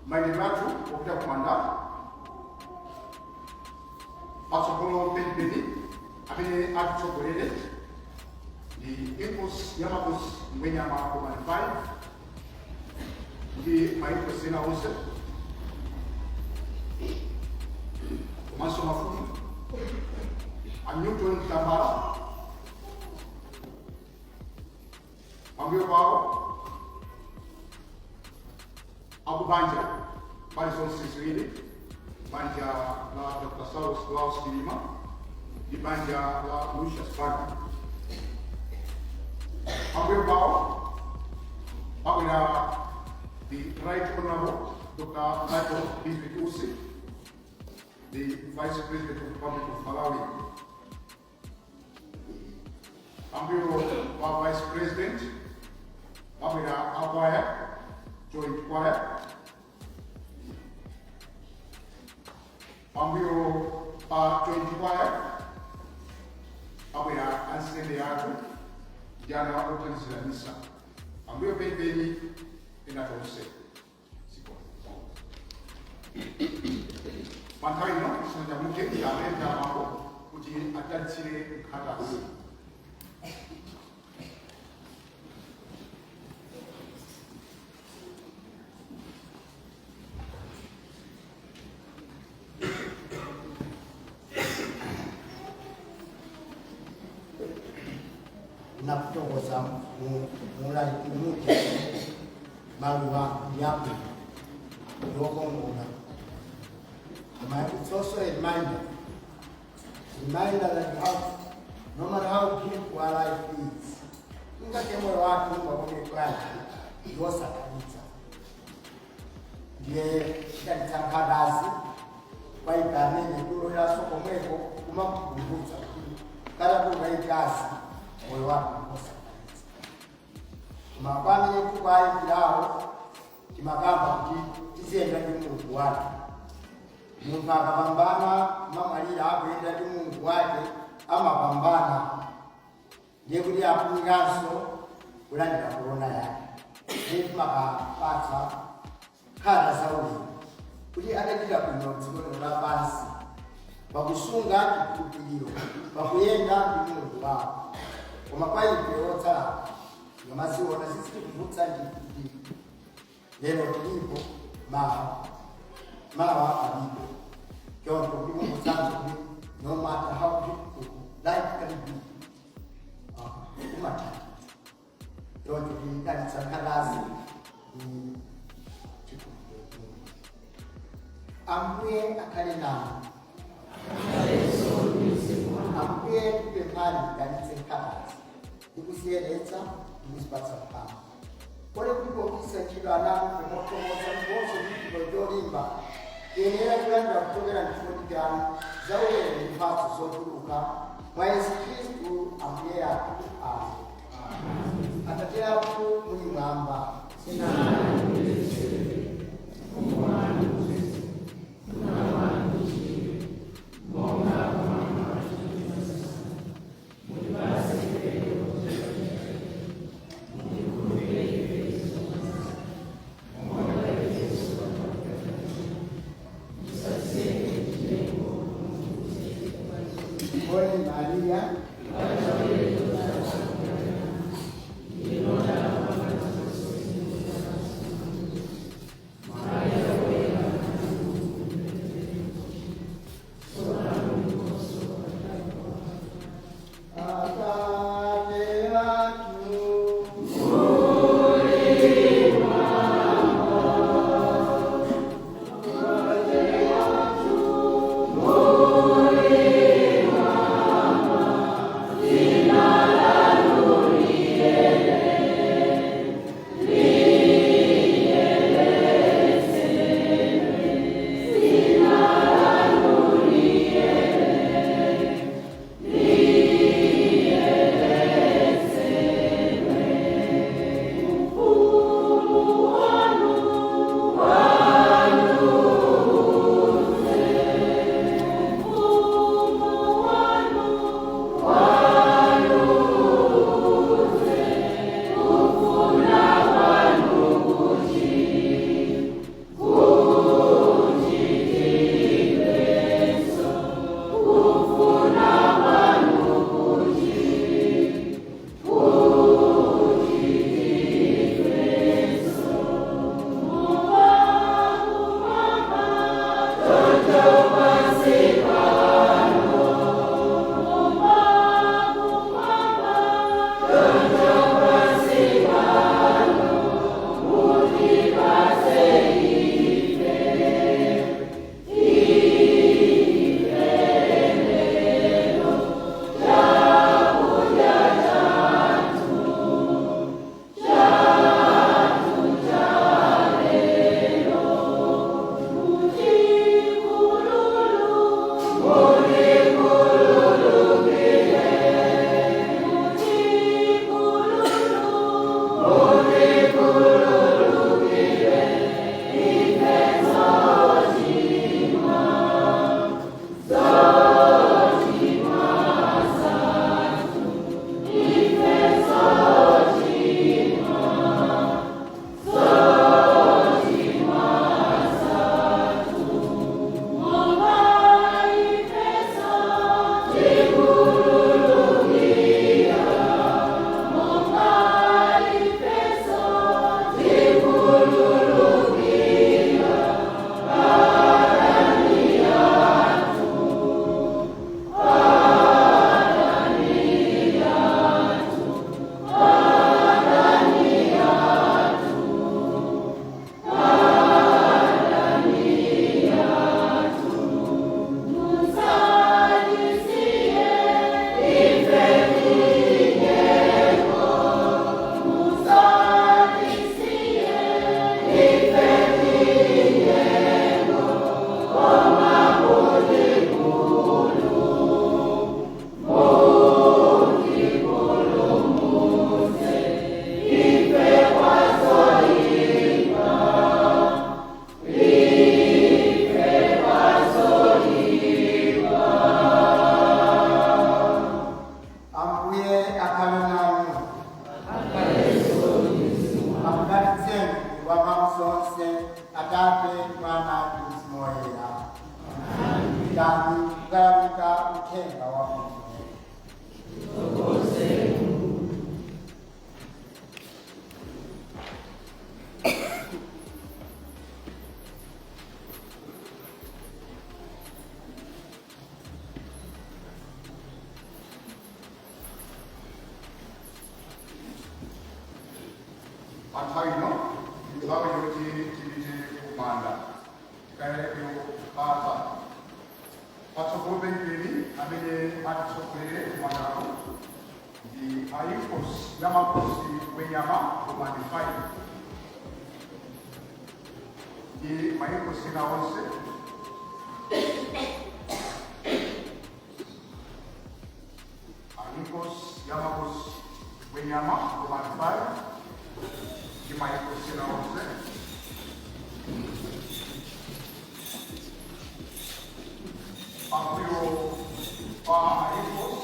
Maeneo yetu kwa kuandaa asokolo pembeni amene atutsogolere ndi Amos Yamapos Mwenyama Command 5 ndi maikosi ena onse komanso mafumu a Newton Tambala pambuyo pawo akubanja pali zonse ziwiri, banja la Dr. Saulos Klaus Kilima ndi banja la Lucius Banda. Pambuyo pawo pakwera the Right Honorable Dr. Michael Hizbit Usi, the Vice President of the Republic of Malawi. Pambuyo pa Vice President pakwera akwaya joint choir. Pambuyo pa joint choir pakwera ansembe yathu jana othandizira misa. Pambuyo pembeni ena tonse panthawi ino sanjamuke amene amako kuti ataditsire mkhatasi. Nakutongoza mulali kumuti maluwa yapo yokongola. It's also a reminder that no matter how beautiful our life is, ingatemwe watu wabone kwake yosa kabisa. Ndiye kanitangadazi kwa ikanene kulo ya soko mweko kumakukumbuza kala kuga ikasi moyo wako kosa kabisa. Mabani yetu kwa ingirao kimagamba kuti tizenda ndi Mulungu wake. Mungu akapambana mamalira akuyenda ndi Mulungu wake amapambana ndiye kuti apunganso kulandira korona yake. Ndiye makapatsa khala zaulemu kuti adachita bwino dziko lino lapansi pakusunga chikhulupiriro pakuyenda ndi Mulungu wawo. Koma kwa ife otsala ngamaziona sisi tikuvutsa ndi lero tilipo mawa alipo. John to be more thankful no matter how difficult life can be. John to be that Sakalazi Amwe Akalina Amwe Pemali that is a cat. You will see a letter in this part of town. What if people listen to the alarm from what was Jorimba? Yenera kwenda kutokera ndifundikana zawe ni fatu zoturuka mwezi Kristu ambaye atatea ku muli mwamba sina Maria Antaino, Lago Yoti, Manda, Kaya Pata. Patsokoben Pili, Abide Patsokere, Manao, the Ayukos, Yamakos, Wenyama, Romanify. The Mayukos Sinaose, Ayukos, Yamakos, Wenyama, Romanify. The Mayukos Sinaose. Ampliou a Ipos,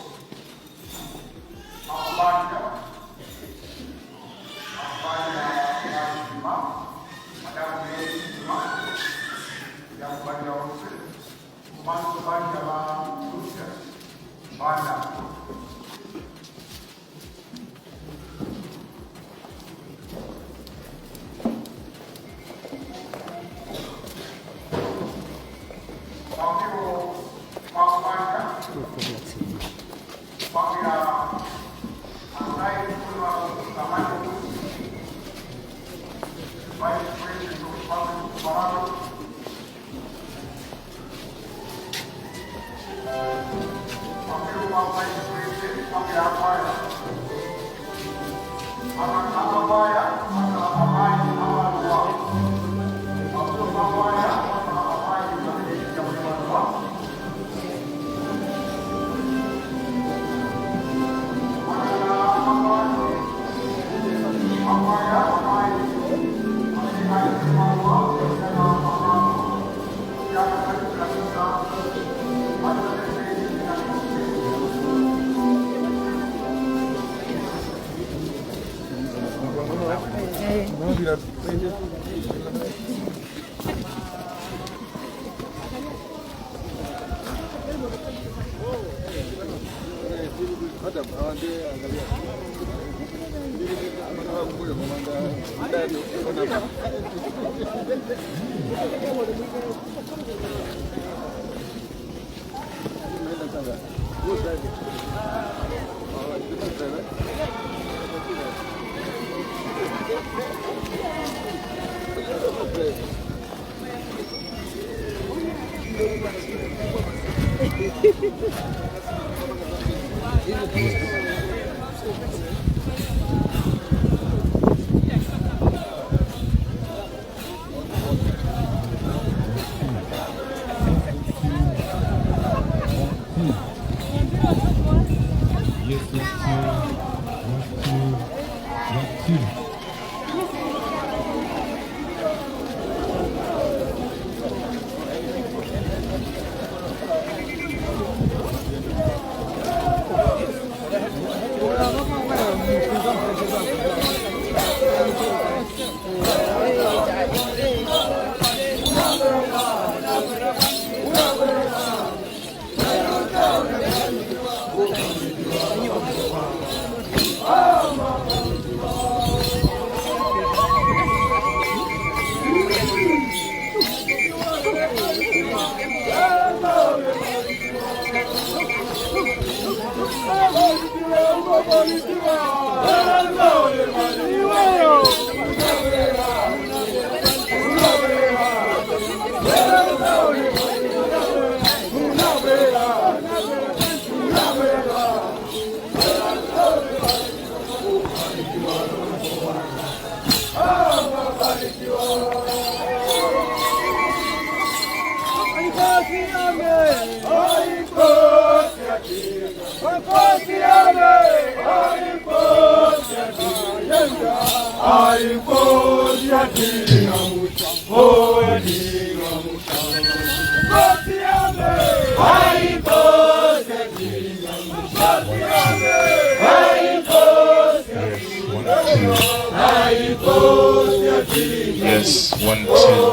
a Blanca, a Lima, Madame Lima, e a Blanca Once, o Manso Blanca lá, Lúcia, Banda. Yes, 1, 2.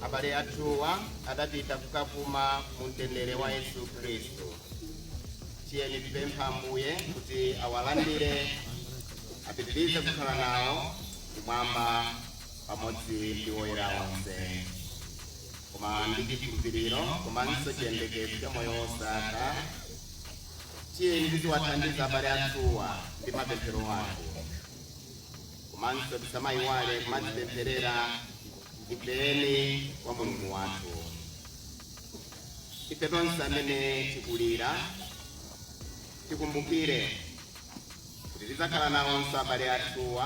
abale athuwa adatita kukavuma mu mtendere wa Yesu Kristo. Tiyeni tipempha Ambuye kuti awalandire apitirize kukhala nawo kumwamba pamodzi ndi oyera onse. Koma ndi chikhulupiriro komanso chiyembekezo cha moyo wosatha, tiyeni tiziwathandiza abale athuwa ndi mapemphero athu. Komanso tisamayiwale kumadzipempherera ifeni wa Mulungu wathu. Ife tonse amene tikulira tikumbukire kuti tidzakhala nawonso abale athuwa,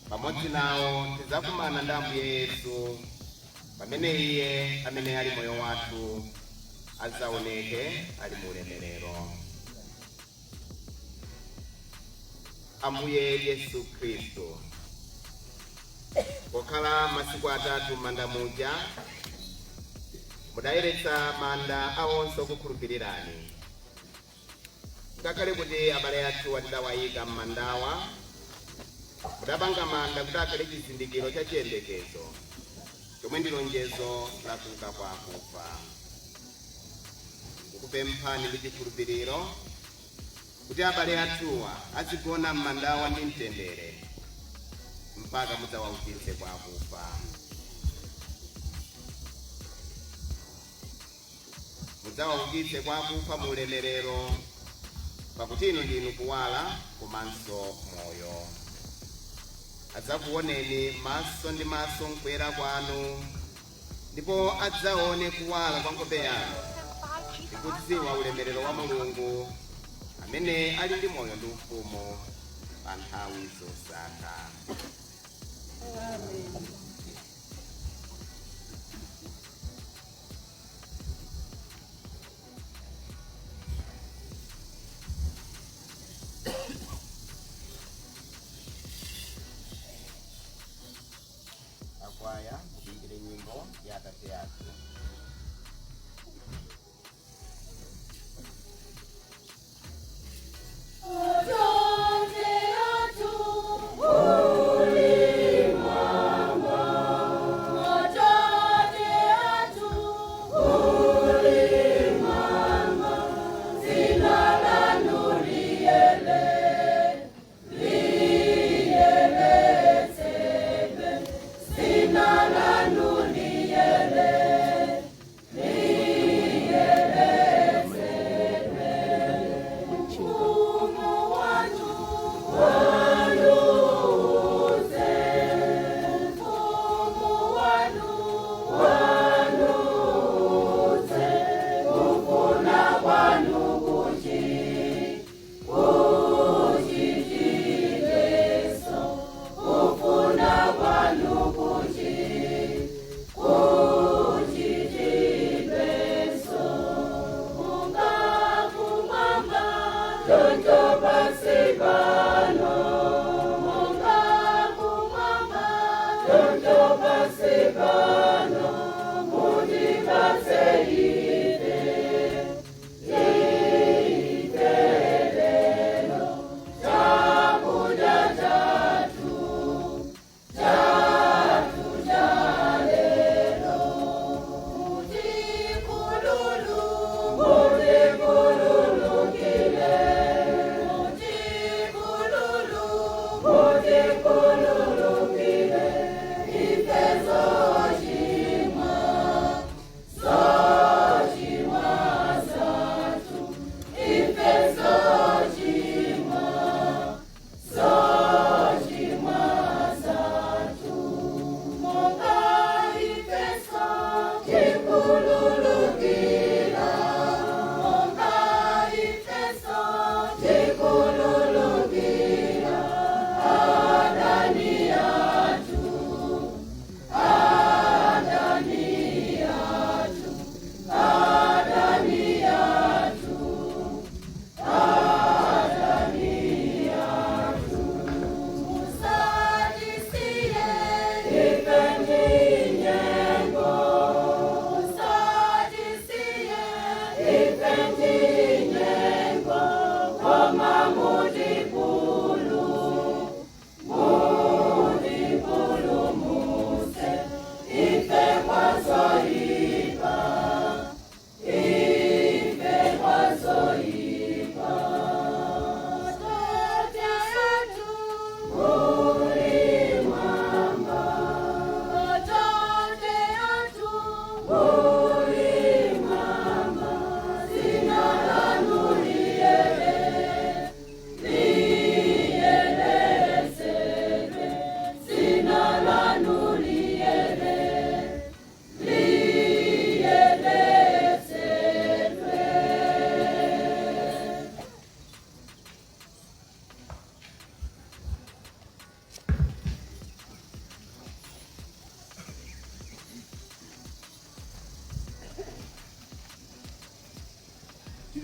pamodzi nawo tidzakumana ndi Ambuye Yesu pamene Iye amene ali moyo wathu adzaoneke ali mu ulemerero. Ambuye Yesu Kristo, pokhala masiku atatu manda muja, mudayeretsa manda awonse okukhulupirirani. Ngakhale kuti abale athu atidawayika m'mandawa, mudapanga manda kuti akhale chizindikiro cha chiyembekezo chomwe ndi lonjezo la kuuka kwa akufa. Tikupemphani ndi chikhulupiriro kuti abale athuwa azigona m'mandawa ndi mtendere mpaka mudzawaukitse kwa akufa. Mudzawaukitse kwa akufa mu ulemerero, pakuti inu ndinu kuwala komanso moyo. Adzakuoneni maso ndi maso mkwera kwanu, ndipo adzaone kuwala kwa nkhope yanu ndi kudziwa ulemerero wa Mulungu amene ali ndi moyo ndi ufumu pa nthawi zosatha. Amen. Akwaya mupingire nyimbo ya Atate yathu. La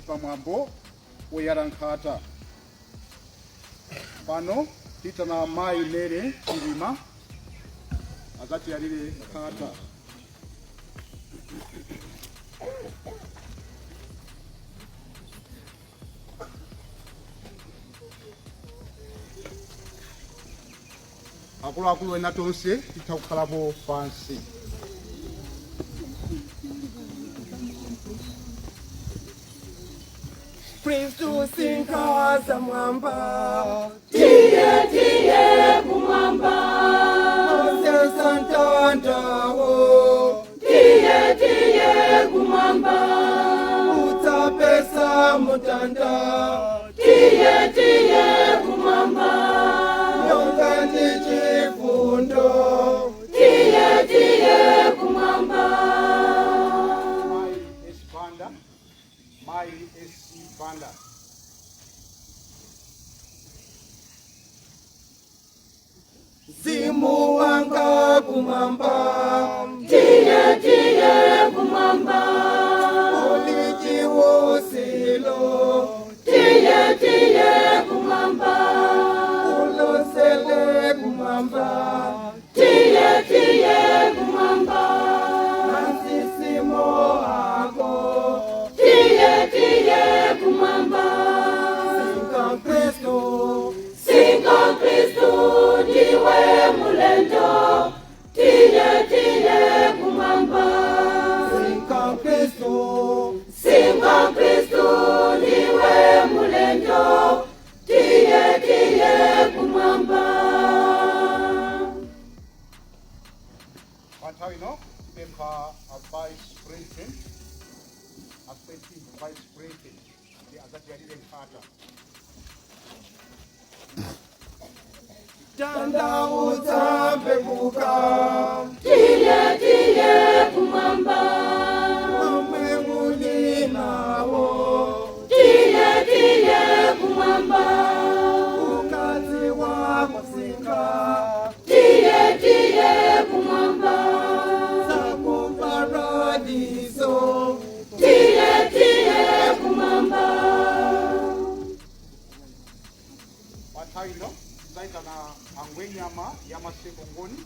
Pamwambo weyarankhata pano titana mai Nere Chilima azati yalile khata akulu wena tonse titakukhalabo pansi. Prince to sing kaza mwamba, Tiye tiye kumwamba, Moses Santanda wo, tiye tiye kumwamba, utapesa mutanda, tiye tiye kumwamba, nyonga ni chifundo, tiye tiye kumwamba. Mai esi banda. Simu wanga kumwamba, Tiye tiye kumwamba, uliji wosilo, tiye tiye kumwamba, ulosele kumwamba, tiye tiye kumwamba, masisimo ako, tiye tiye kumwamba. Singa Kristo, Singa Kristu ndiwe mulendo, tiye tiye kumwamba. Singa Kristo, Singa Kristu ndiwe mulendo, tiye tiye kumwamba. Panthawi ino tipempha vice president, acting vice president ndi azati yalile nkhata. tanda utapepuka, Tiye tiye kumwamba. mwe mulinawo, Tiye tiye kumwamba. ukazi wako singa, Tiye tiye kumwamba. zako paradiso, Tiye tiye kumwamba. Panthawi ino tizaitana angwenyama yamasengongoni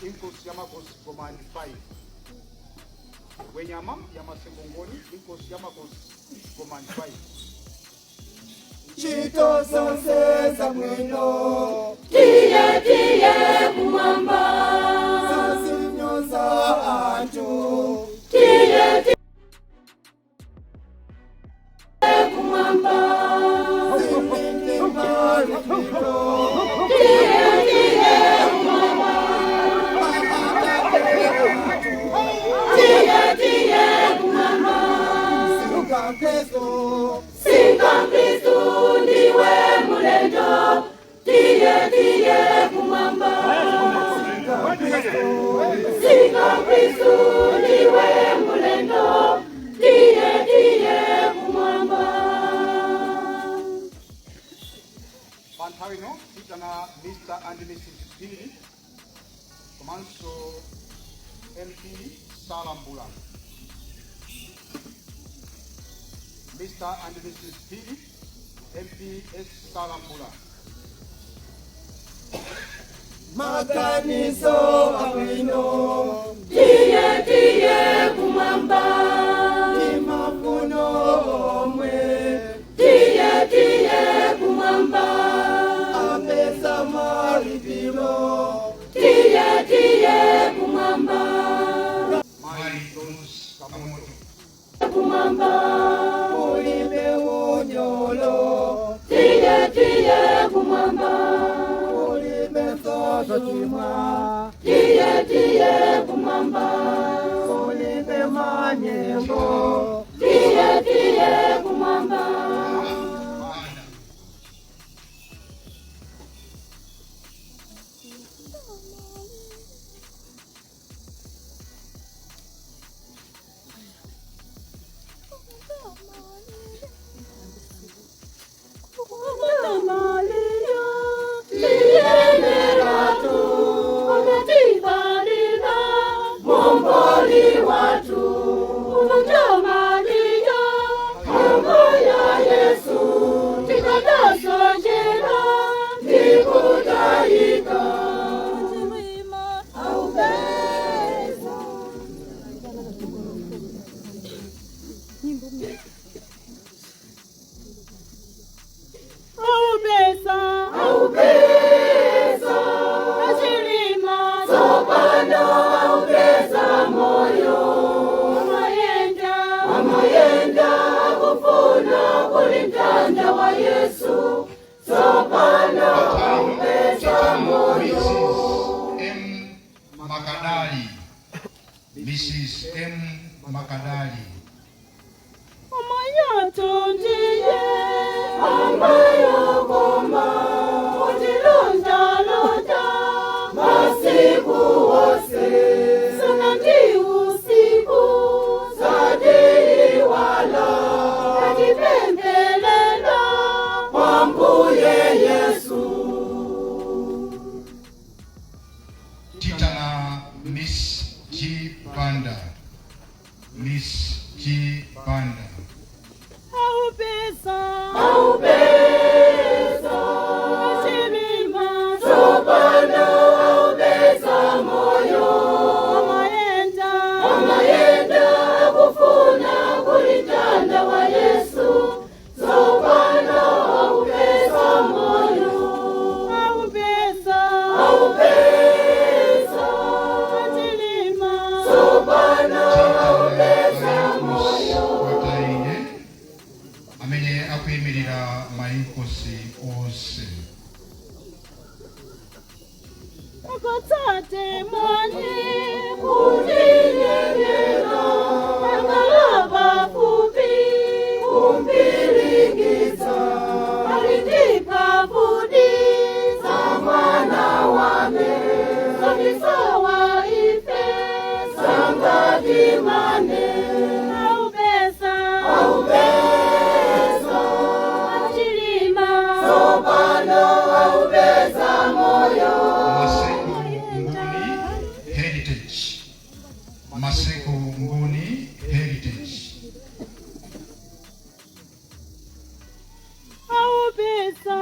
inkosi yamakosi komani 5. Angwenyama yamasengongoni inkosi yamakosi komani 5. chito zonse za mwino, Tiye tiye kumwamba. zasinyoza anthu, Tiye tiye kumwamba. zimindi marufito, Tiye tiye kumwamba. Tiye tiye kumwamba. Singa Kristo, Singa Kristu ndiwe mulendo, tiye tiye kumwamba. Singa Kristo, Salambula. Mr. and Mrs. P. MPS Salambula. Makaniso awino Tiye kumamba Kimafuno omwe Tiye kumamba Apesa maripilo Tiye kumamba Mari Donus Kamoto. Kumamba Ulime unyolo Tiye kumamba Ulime soso chimwa Tiye kumamba Ulime manyembo Tiye kumamba Mrs. M. Makadali. Amayato ndiye amayogoma utilonda masiku wose sanandi usiku zadili wala akipembelela kwambuye Yesu. Titana Miss G. Banda. Miss G. Banda. Aupesa Chirima Sopano aupesa moyo Amayenda kufuna kulitanda wa Yesu Sopano aupesa moyo Aupesa Chirima Sopano aupesa moyo Amenye akwemerera maikosi ose. Ukotate mwani kuninyenyera Angalaba fupi kumbiringiza Alindipa fudi za mwana wame Zabisawa ife sangadimane Chirima Sopano aupesa moyo Maseko Nguni Heritage. Aupesa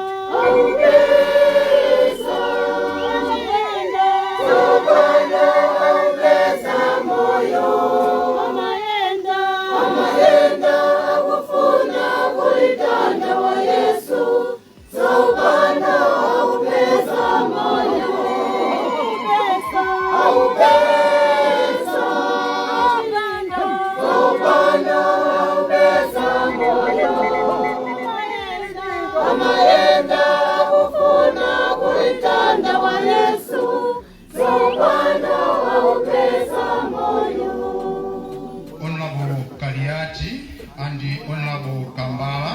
Amayenda kufuna kulitanda wa Yesu Sopano aupesa moyo Aupesa Sopano aupesa moyo Amayenda kufuna kulitanda wa Yesu Sopano aupesa moyo. Honorable Kaliati and Honorable Kambala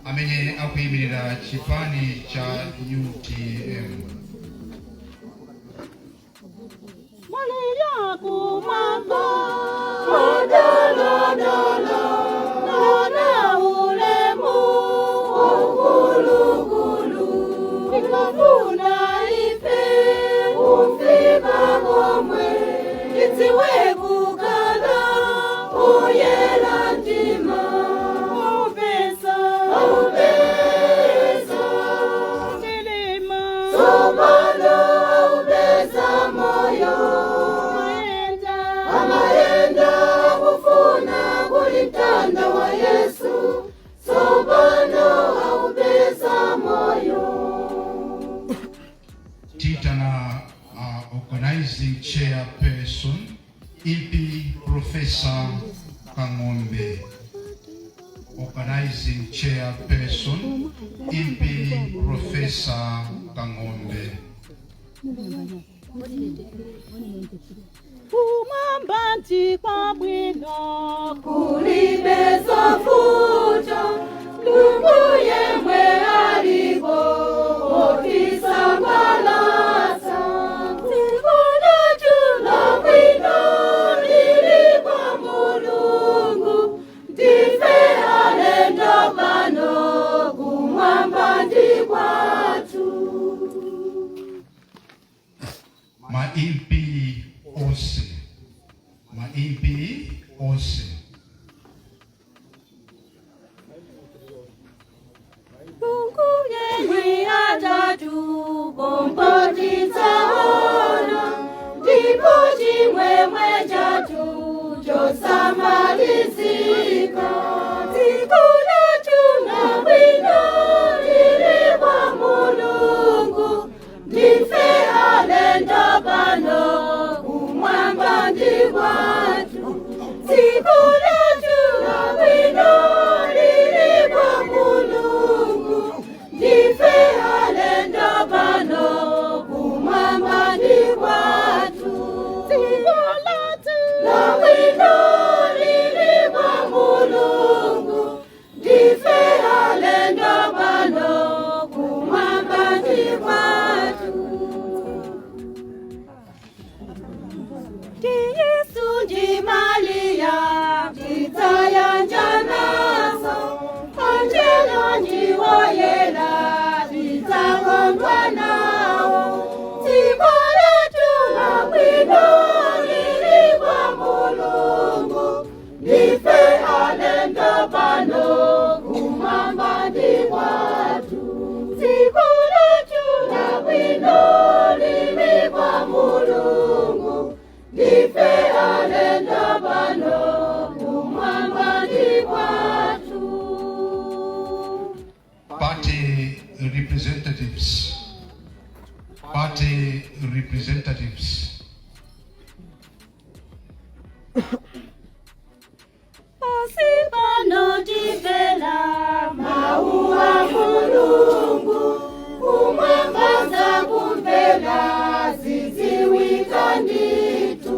amenye akwemerera chipani cha UTM. Malia kumamba Odolodolo Nona ulemu Ugulugulu Ikafuna ife Ufiba gomwe Kitiwe Organizing Chairperson, Impi Professor Kangombe. Organizing Chairperson, Impi Professor Kangombe. Kumambanti kwa bwino kulibe zofuto Lungu yemwe alibo ofisa balasa Sikuna tula bwino lili kwa mulungu Dife alenda bano kumambanti kwatu Maimpi Ose. Maimpi Ose. Mungu yemwe atatu bomboti zaona ndipo chimwemwe chatu chosamalizika Sikuna tuna bwino lili kwa mulungu Ndife alenda bano kumwamba ndi kwatu Sikuna tuna bwino lili kwa mulungu Ndife alenda bano kumwamba ndi kwatu Sikuna tuna bwino lili kwa mulungu Ndife alenda bano kumwamba ndi kwatu Yesu ndi Maria Kitaya njanaso Angelo ndi woyela Kitangondwa nao Sikona tuna bwino lili kwa mulungu Ndife alenda bano kumamba ndi kwatu Sikona tuna bwino lili kwa mulungu Ndife alenda bano kumwamba ndi kwatu Party representatives. Party representatives. Pasipano tivela maua mulungu kumwambaza kumvela ziziwika nditu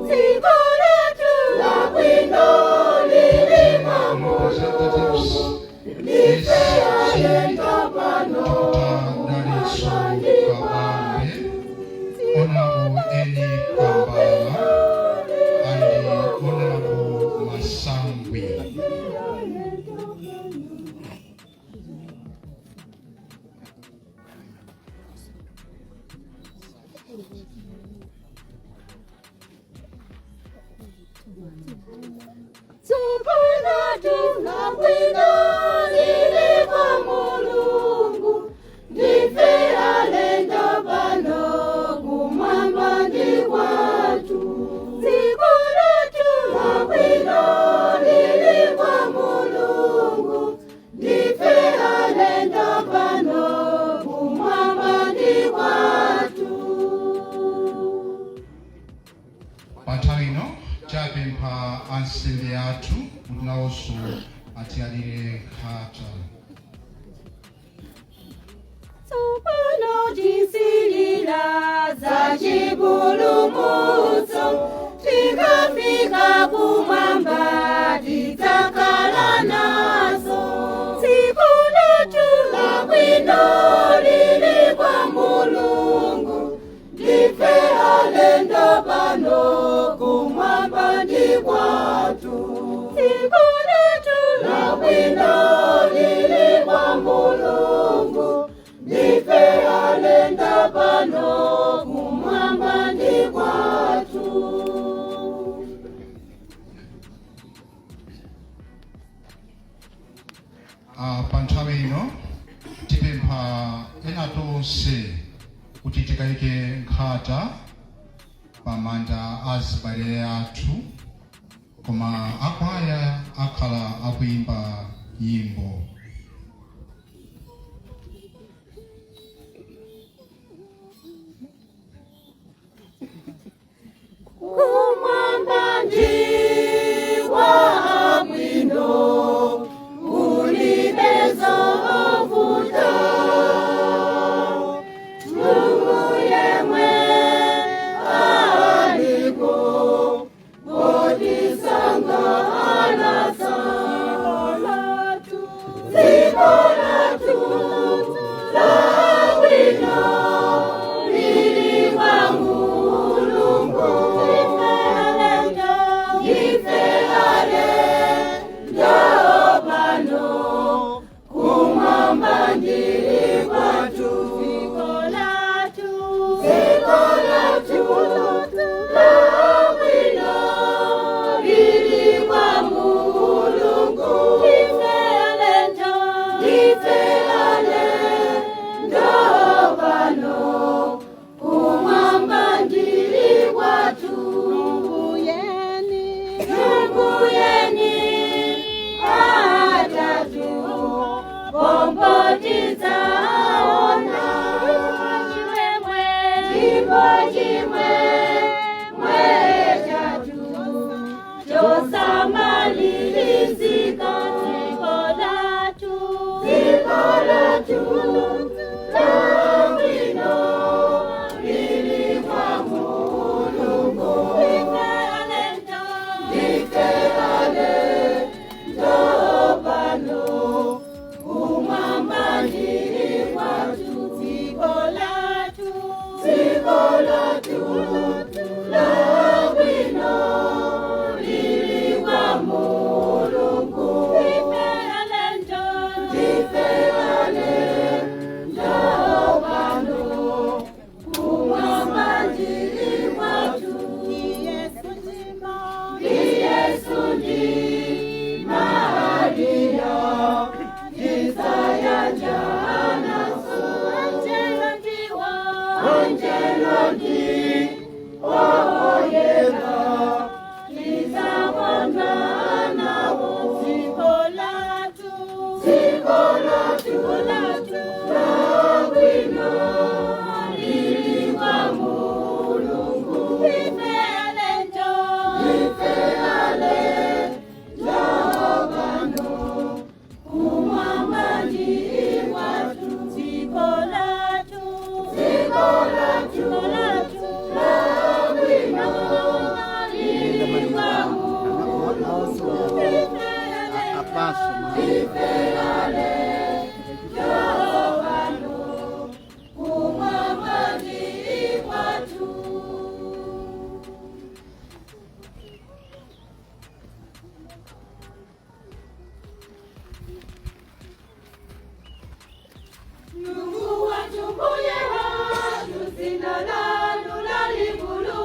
Sikona tula bwino lili kwa mulungu Ndife alenda bano Dr. Daliso Kabambe, Honorable Eni Kambala, and Honorable Masangwi. Sikona tula bwino lili kwa mulungu Ndife alenda bano kumwamba ndi kwatu Sikona tula bwino lili kwa mulungu Ndife alenda bano kumwamba ndi kwatu Patarino, Chapimpa Ansileatu, Unaosu, Atialire Kata. Sopano jisilila za chipulumutso tikafika kumwamba titakala nazo Sikuna tula bwino lili kwa mulungu Ndife alenda bano kumwamba ndi kwatu Sikuna tula bwino lili kwa mulungu Ndife alenda bano kumwamba ndi kwatu Panthawi ino, tipempha ena tonse kuti tikayike nkhata pamanda azibale athu, koma akwaya akhala akuimba nyimbo. tizaona chimwe mwechatu chosamalizika dziko latu labwino lili kwa Mulungu. Ife alendo pano kumwamba ndili kwatu dziko latu labwino lili kwa Mulungu. Ife alendo pano kumwamba ndili kwatu. Yesu ndi Maria tisayajana so Angelo ndi oyera tisabona nawo dziko latu labwino lili kwa Mulungu. Ife alendo pano kumwamba ndili kwatu dziko latu labwino lili kwa Mulungu. Ife alendo pano kumwamba ndili kwatu. Mungu watumbuye watu zina lanu lalikulu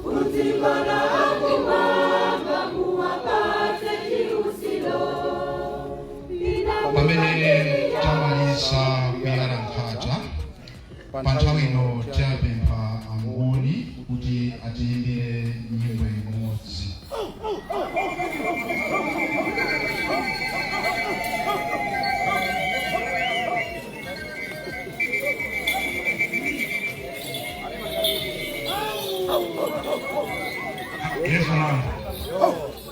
kutimana kumwamba muwapate chiusilo. pamene tamaliza kuyala nkhata pa nthawi ino tapempha amboni kuti atiyimbire nyimbo imodzi. Yes, ma'am.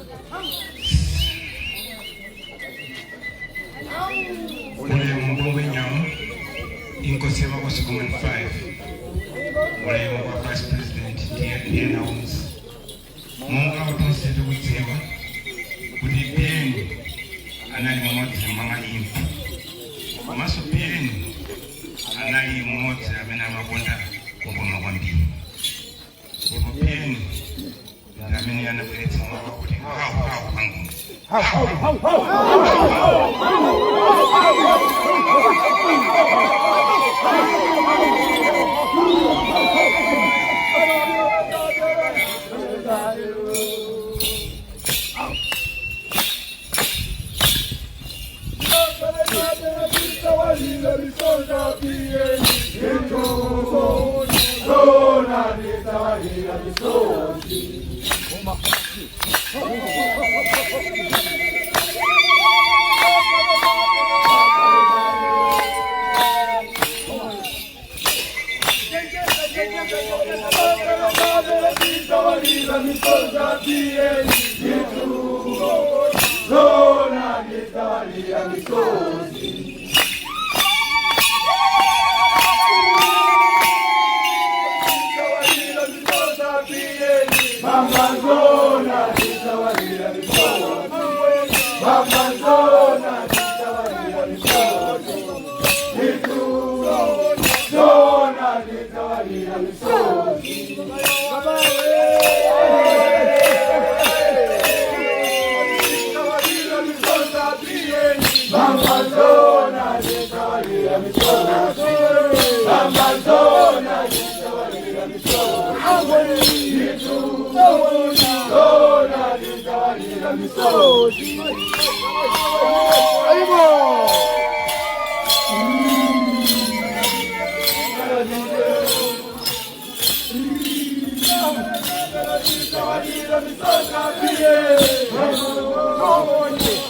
Ule mbongo nyam inkosema kwa Sukuman 5. Ule mbongo Vice President ndiye naunzi. Mungu awatonsetu kutseva kuti peni anali mmodzi mama impu. Maso peni anali mmodzi amene amakonda kungoma kwambiri. Ndipo peni amene anabweretsa mwana kuti hau pangu.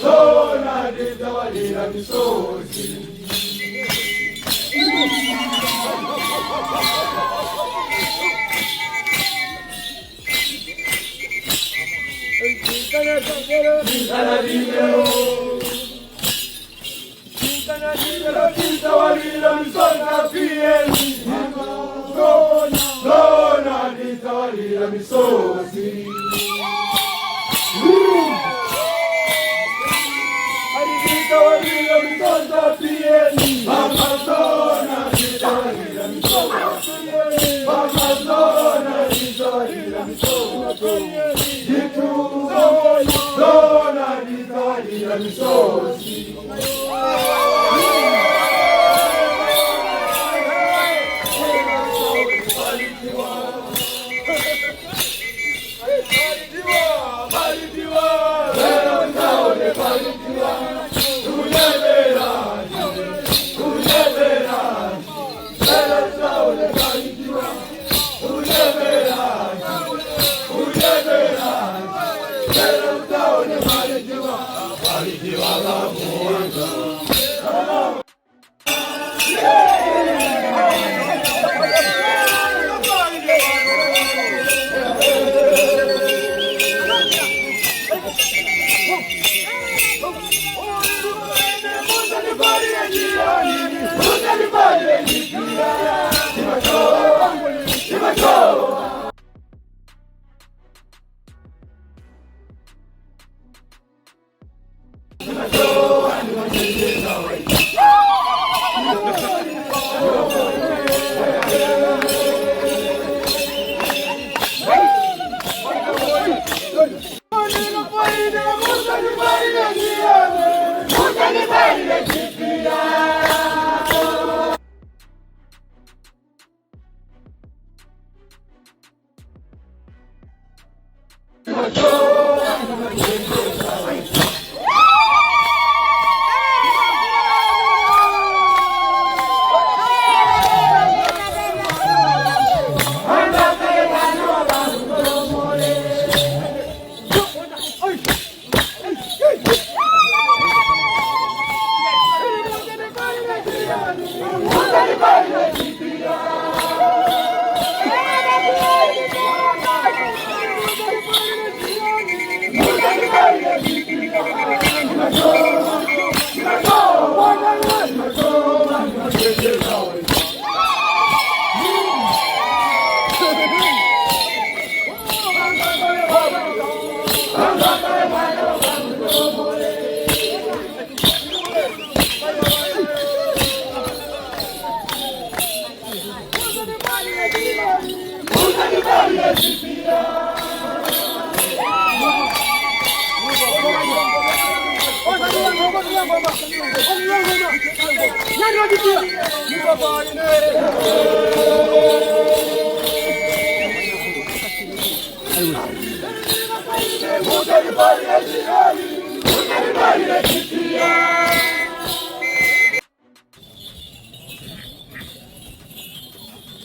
Zona litawalira misozi. Litawalira misonga pieni, dona litawalira misozi. Litawalira misonga pieni, dona litawalira misozi. Dona litawalira misozi. Dona litawalira misozi.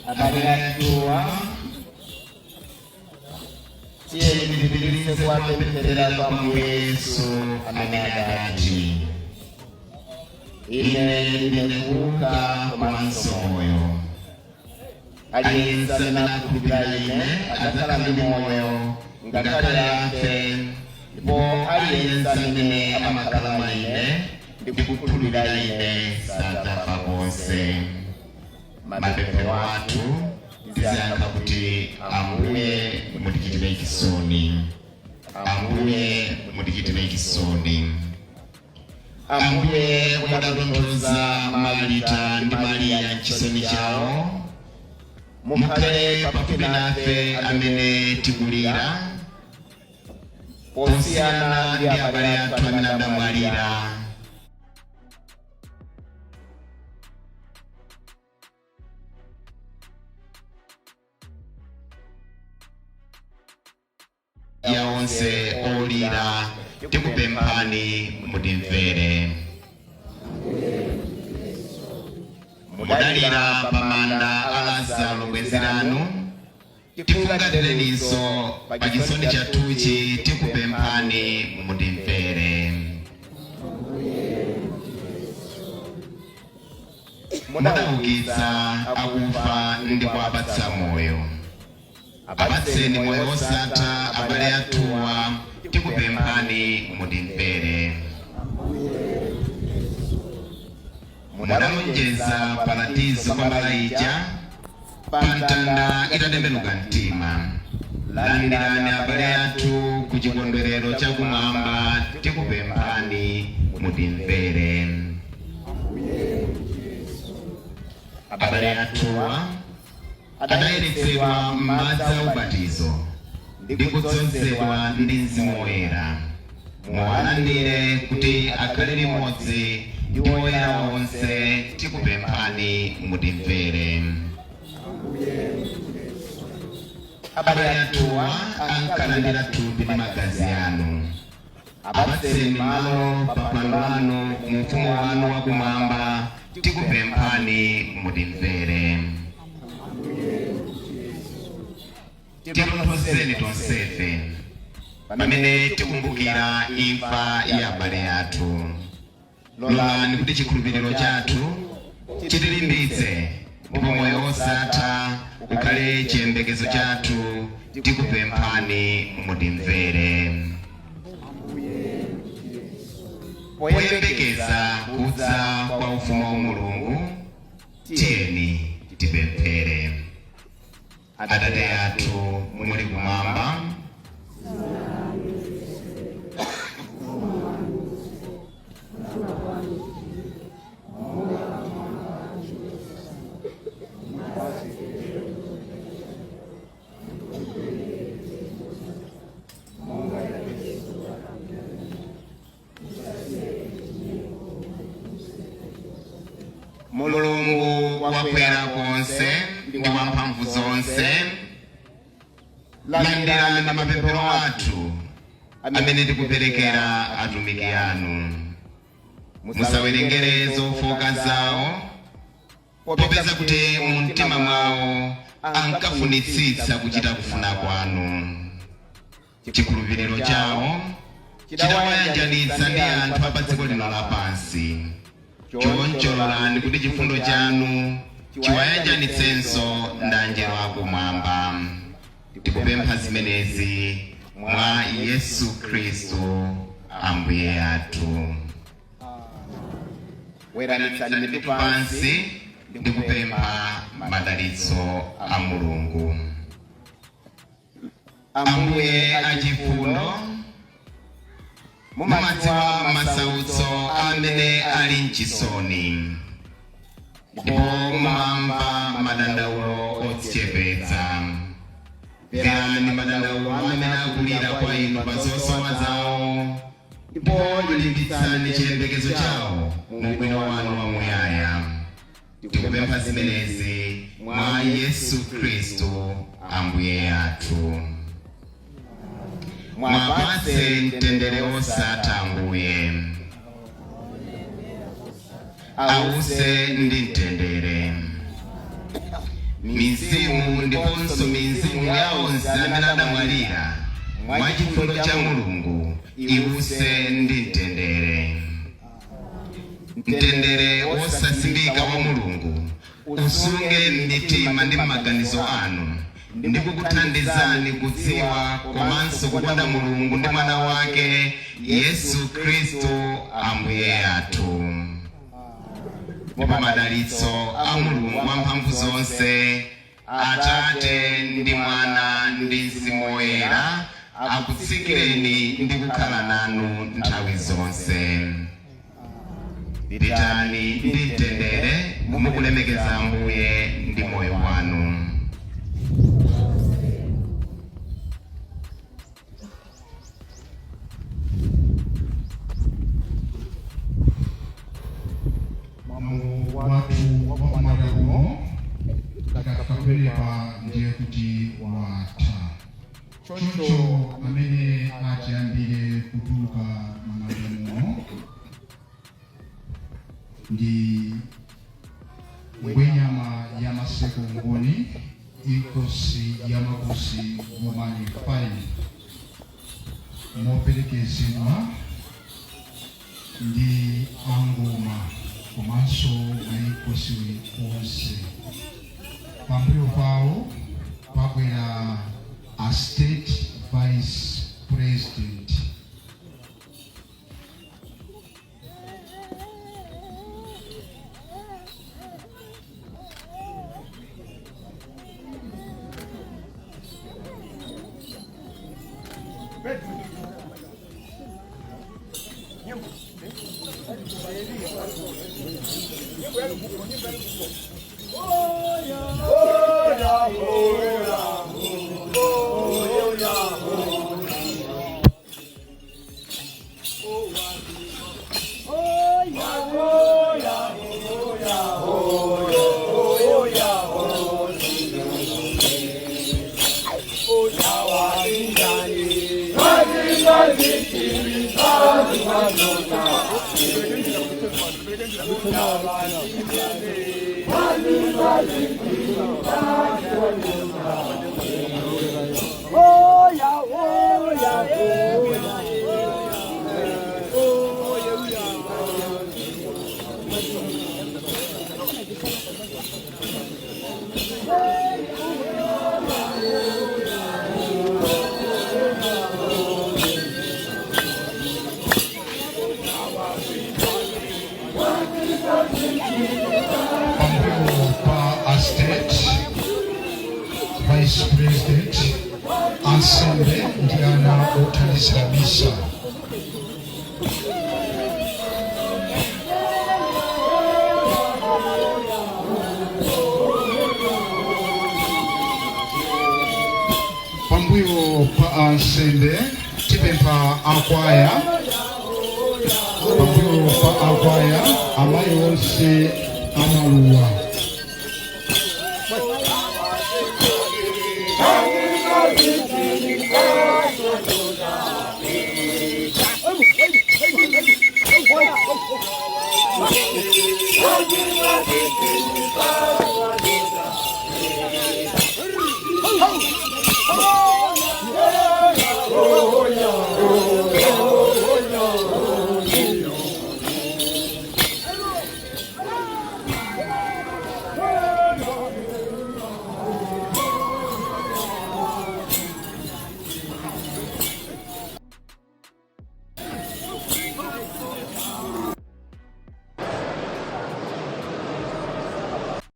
Abagaratua tieni bibirize kuwapemberera kwa Yesu amenadati ine nimekuuka mwanzo moyo aliyensamena kupita ine atakala ndi moyo ngakale yafe ndipo aliyensamene amakalama ine ndikukutulira ine sadzafa konse. Mapepe watu zizanga kuti Ambuye mutikitire ikisoni, Ambuye mutikitire ikisoni. Ambuye mudatonthoza Marita ndi Mariya mchisoni chawo, mukhale pafupi nafe amene tikulira posiyana ndi abale athu amene adamwalira. Ya onse olira tikupemphani mutimvere. Mudalira pamanda a Lazaro bwenzi lanu, tifungatireniso pa chisoni chathuchi tikupemphani mutimvere. mudaukitsa akufa ndi kuwapatsa moyo. Apatseni moyo wosatha abale athuwa, tikupemphani mutimvere. Mudalonjeza paradizo kwa malaika, pa mtanda itatembenuka mtima. Landirani abale athu ku chikondwerero chakumwamba, tikupemphani mutimvere. Abale athuwa adayeretsedwa m'madzi a ubatizo ndi kudzozedwa ndi Mzimu Woyera. Muwalandire kuti akhale limodzi ndi oyera onse, tikupemphani mutimvere. Abale athuwa ankalandira thupi ndi magazi anu. Apatseni malo pa phwando lanu mu ufumu wanu wakumwamba, tikupemphani mutimvere. Titonthozeni tonsefe pamene tikumbukira imfa ya abale athu. Lolani kuti chikhulupiriro chathu chitilimbitse ndipo moyo wosatha ukhale chiyembekezo chathu, tikupemphani mutimvere. Poyembekeza kudza kwa ufumu wa Mulungu, tiyeni tipemphere. Atate athu muli kumwamba, Mulungu wakwera konse ndi wamphamvu zonse, landirani mapemphero athu amene tikuperekera atumiki anu. Musawerengere zofoka zawo, popeza kuti mu mtima mwawo ankafunitsitsa kuchita kufuna kwanu. Chikhulupiriro chawo chitawayanjanitsa ndi anthu a pa dziko lino lapansi. Choncho lolani kuti chifundo chanu chiwayanjanitsenso ndi angelo akumwamba. Tikupempha zimenezi mwa Yesu Khristu Ambuye athu. Weranitsani mitu pansi ndi kupempha madalitso a Mulungu. Ambuye achifundo, mumadziwa masautso amene ali mchisoni, ndipo mumamva madandaulo odzichepetsa. Mverani madandaulo amene akulira kwa inu pa zosowa zawo, ndipo limbitsani chiyembekezo chawo mu ubwino wanu wamuyaya. Tikupempha zimenezi mwa Yesu Khristu Ambuye athu. Mwapatse mtendere wosatha Ambuye, awuse ndi mtendere. Mizimu ndiponso mizimu ya onse amene adamwalira mwa chifundo cha Mulungu iwuse ndi mtendere. Mtendere wosasimbika wa Mulungu usunge m'mitima ndi m'maganizo anu, ndi kukuthandizani kudziwa komanso kukonda Mulungu ndi mwana wake Yesu Khristu Ambuye athu. Ndipo madalitso a Mulungu wamphamvu zonse, Atate ndi Mwana ndi Mzimu Woyera akutsikireni ndi kukhala nanu nthawi zonse. Pitani ndi mtendere, mukulemekeza Ambuye ndi moyo wanu. Watu wa mwaka huo takapeleka ndiye kuti wata choncho amene achiyambire kutuluka mwanadamuno ndi bwenyama ya maseko ngoni ikosi ya makosi ngomani faini moperekezedwa ndi angoma komanso maikosi onse. Pambuyo pawo pabwera a state vice president. Vice President Ansembe Ndiana Otalisabisa. Pambuyo pa Ansembe tipempa akwaya. Pambuyo pa akwaya amayi onse amaluwa. Oh!